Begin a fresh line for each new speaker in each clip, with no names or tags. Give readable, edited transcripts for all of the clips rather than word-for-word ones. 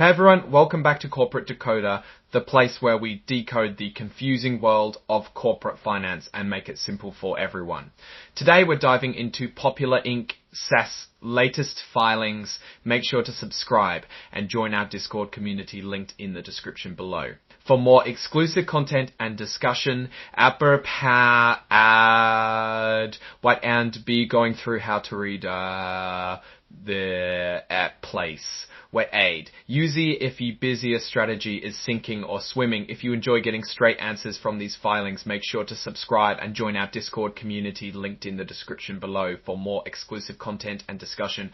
Hey everyone, welcome back to Corporate Decoder, the place where we decode the confusing world of corporate finance and make it simple for everyone. Today we're diving into Popular Inc. SaaS latest filings. Make sure to subscribe and join our Discord community linked in the description below. For more exclusive content and discussion, and be going through how to read the place. Where aid. Usually if your busiest strategy is sinking or swimming, if you enjoy getting straight answers from these filings, make sure to subscribe and join our Discord community linked in the description below for more exclusive content and discussion.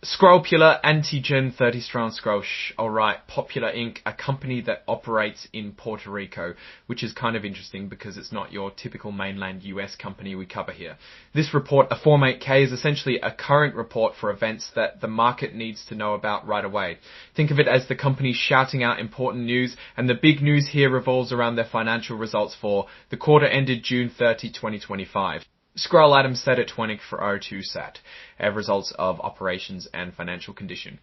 Scrollpular, Antigen, 30 strong scroll. Alright, Popular Inc., a company that operates in Puerto Rico, which is kind of interesting because it's not your typical mainland US company we cover here. This report, a Form 8K, is essentially a current report for events that the market needs to know about right away. Think of it as the company shouting out important news, and the big news here revolves around their financial results for the quarter ended June 30, 2025. Scroll item set at 2402 sat. Results of operations and financial condition.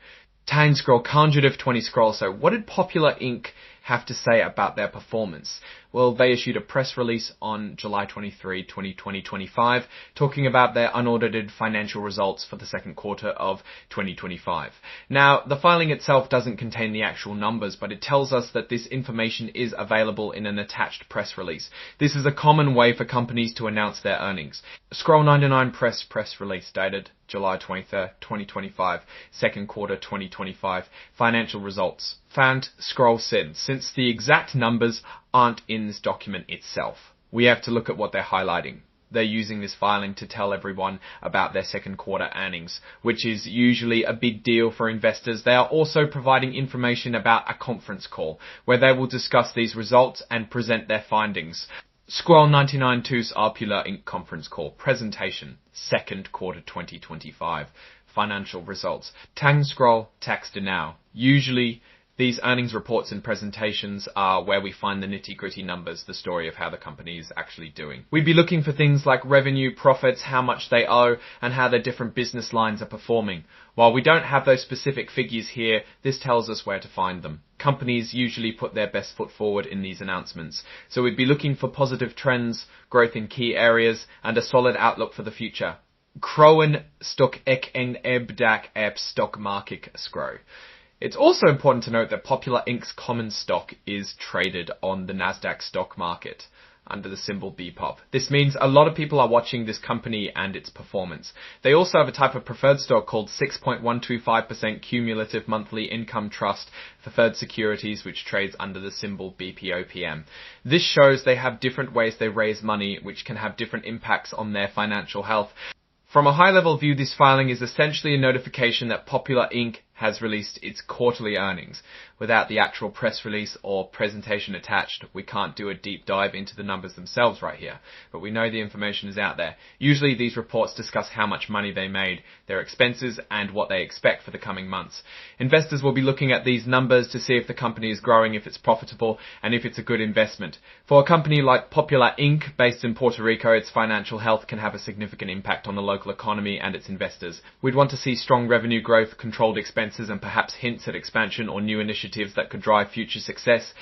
10 scroll, conjugative 20 scroll. So what did Popular Inc. have to say about their performance? Well, they issued a press release on July 23, 2025, talking about their unaudited financial results for the second quarter of 2025. Now, the filing itself doesn't contain the actual numbers, but it tells us that this information is available in an attached press release. This is a common way for companies to announce their earnings. Scroll 99 press release dated July 23rd, 2025, second quarter 2025, financial results. Found scroll since the exact numbers aren't in this document itself. We have to look at what they're highlighting. They're using this filing to tell everyone about their second quarter earnings, which is usually a big deal for investors. They are also providing information about a conference call where they will discuss these results and present their findings. Scroll 99-2's Popular Inc. conference call. Presentation. Second quarter 2025. Financial results. Tang scroll text now. Usually, these earnings reports and presentations are where we find the nitty-gritty numbers, the story of how the company is actually doing. We'd be looking for things like revenue, profits, how much they owe, and how their different business lines are performing. While we don't have those specific figures here, this tells us where to find them. Companies usually put their best foot forward in these announcements. So we'd be looking for positive trends, growth in key areas, and a solid outlook for the future. Kroen stock ek en ebdak ep stock market scroll. It's also important to note that Popular Inc.'s common stock is traded on the Nasdaq stock market under the symbol BPOP. This means a lot of people are watching this company and its performance. They also have a type of preferred stock called 6.125% cumulative monthly income trust preferred securities, which trades under the symbol BPOPM. This shows they have different ways they raise money, which can have different impacts on their financial health. From a high-level view, this filing is essentially a notification that Popular Inc. has released its quarterly earnings. Without the actual press release or presentation attached, we can't do a deep dive into the numbers themselves right here, but we know the information is out there. Usually these reports discuss how much money they made, their expenses, and what they expect for the coming months. Investors will be looking at these numbers to see if the company is growing, if it's profitable, and if it's a good investment. For a company like Popular Inc., based in Puerto Rico, its financial health can have a significant impact on the local economy and its investors. We'd want to see strong revenue growth, controlled expenses, and perhaps hints at expansion or new initiatives that could drive future success.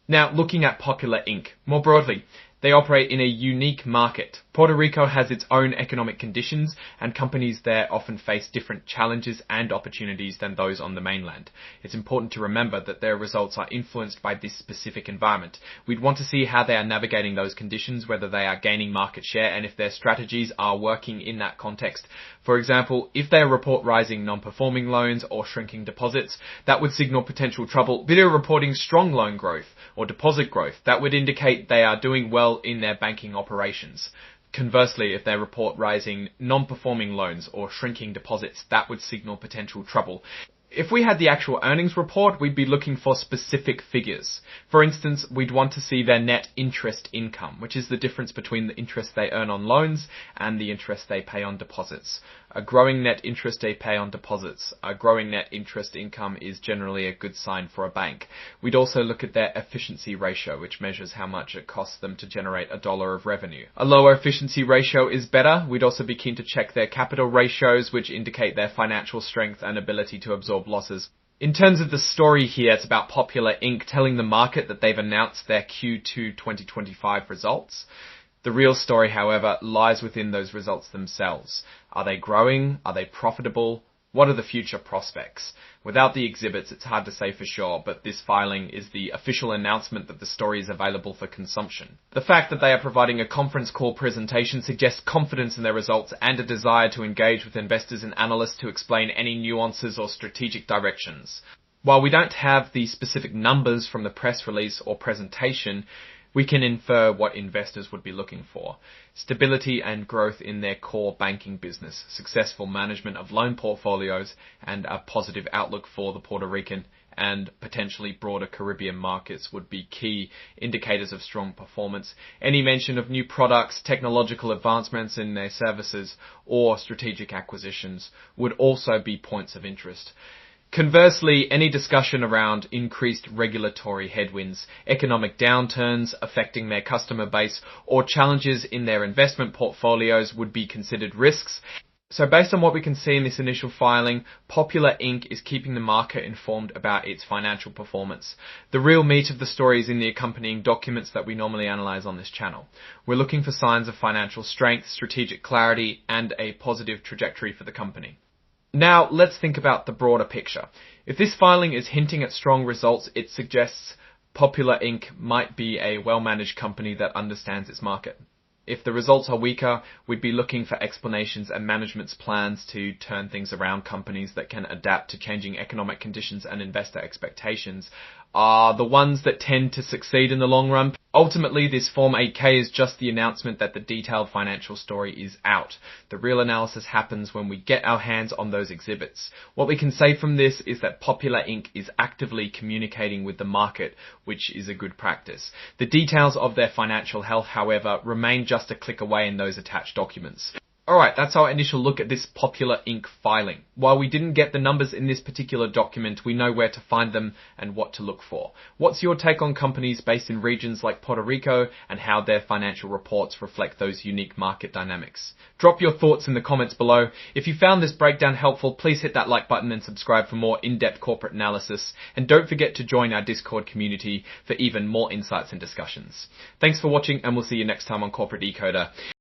Now, looking at Popular Inc. more broadly, they operate in a unique market. Puerto Rico has its own economic conditions, and companies there often face different challenges and opportunities than those on the mainland. It's important to remember that their results are influenced by this specific environment. We'd want to see how they are navigating those conditions, whether they are gaining market share, and if their strategies are working in that context. For example, if they report rising non-performing loans or shrinking deposits, that would signal potential trouble. But they're reporting strong loan growth or deposit growth, that would indicate they are doing well in their banking operations. Conversely, if they report rising non-performing loans or shrinking deposits, that would signal potential trouble. If we had the actual earnings report, we'd be looking for specific figures. For instance, we'd want to see their net interest income, which is the difference between the interest they earn on loans and the interest they pay on deposits. A growing net interest they pay on deposits, a growing net interest income is generally a good sign for a bank. We'd also look at their efficiency ratio, which measures how much it costs them to generate $1 of revenue. A lower efficiency ratio is better. We'd also be keen to check their capital ratios, which indicate their financial strength and ability to absorb losses. In terms of the story here, it's about Popular Inc. telling the market that they've announced their Q2 2025 results. The real story, however, lies within those results themselves. Are they growing? Are they profitable? What are the future prospects? Without the exhibits, it's hard to say for sure, but this filing is the official announcement that the story is available for consumption. The fact that they are providing a conference call presentation suggests confidence in their results and a desire to engage with investors and analysts to explain any nuances or strategic directions. While we don't have the specific numbers from the press release or presentation, we can infer what investors would be looking for. Stability and growth in their core banking business, successful management of loan portfolios, and a positive outlook for the Puerto Rican and potentially broader Caribbean markets would be key indicators of strong performance. Any mention of new products, technological advancements in their services, or strategic acquisitions would also be points of interest. Conversely, any discussion around increased regulatory headwinds, economic downturns affecting their customer base, or challenges in their investment portfolios would be considered risks. So based on what we can see in this initial filing, Popular Inc. is keeping the market informed about its financial performance. The real meat of the story is in the accompanying documents that we normally analyze on this channel. We're looking for signs of financial strength, strategic clarity, and a positive trajectory for the company. Now, let's think about the broader picture. If this filing is hinting at strong results, it suggests Popular Inc. might be a well-managed company that understands its market. If the results are weaker, we'd be looking for explanations and management's plans to turn things around. Companies that can adapt to changing economic conditions and investor expectations are the ones that tend to succeed in the long run. Ultimately, this Form 8K is just the announcement that the detailed financial story is out. The real analysis happens when we get our hands on those exhibits. What we can say from this is that Popular Inc. is actively communicating with the market, which is a good practice. The details of their financial health, however, remain just a click away in those attached documents. Alright, that's our initial look at this Popular Inc. filing. While we didn't get the numbers in this particular document, we know where to find them and what to look for. What's your take on companies based in regions like Puerto Rico and how their financial reports reflect those unique market dynamics? Drop your thoughts in the comments below. If you found this breakdown helpful, please hit that like button and subscribe for more in-depth corporate analysis. And don't forget to join our Discord community for even more insights and discussions. Thanks for watching, and we'll see you next time on Corporate Decoder.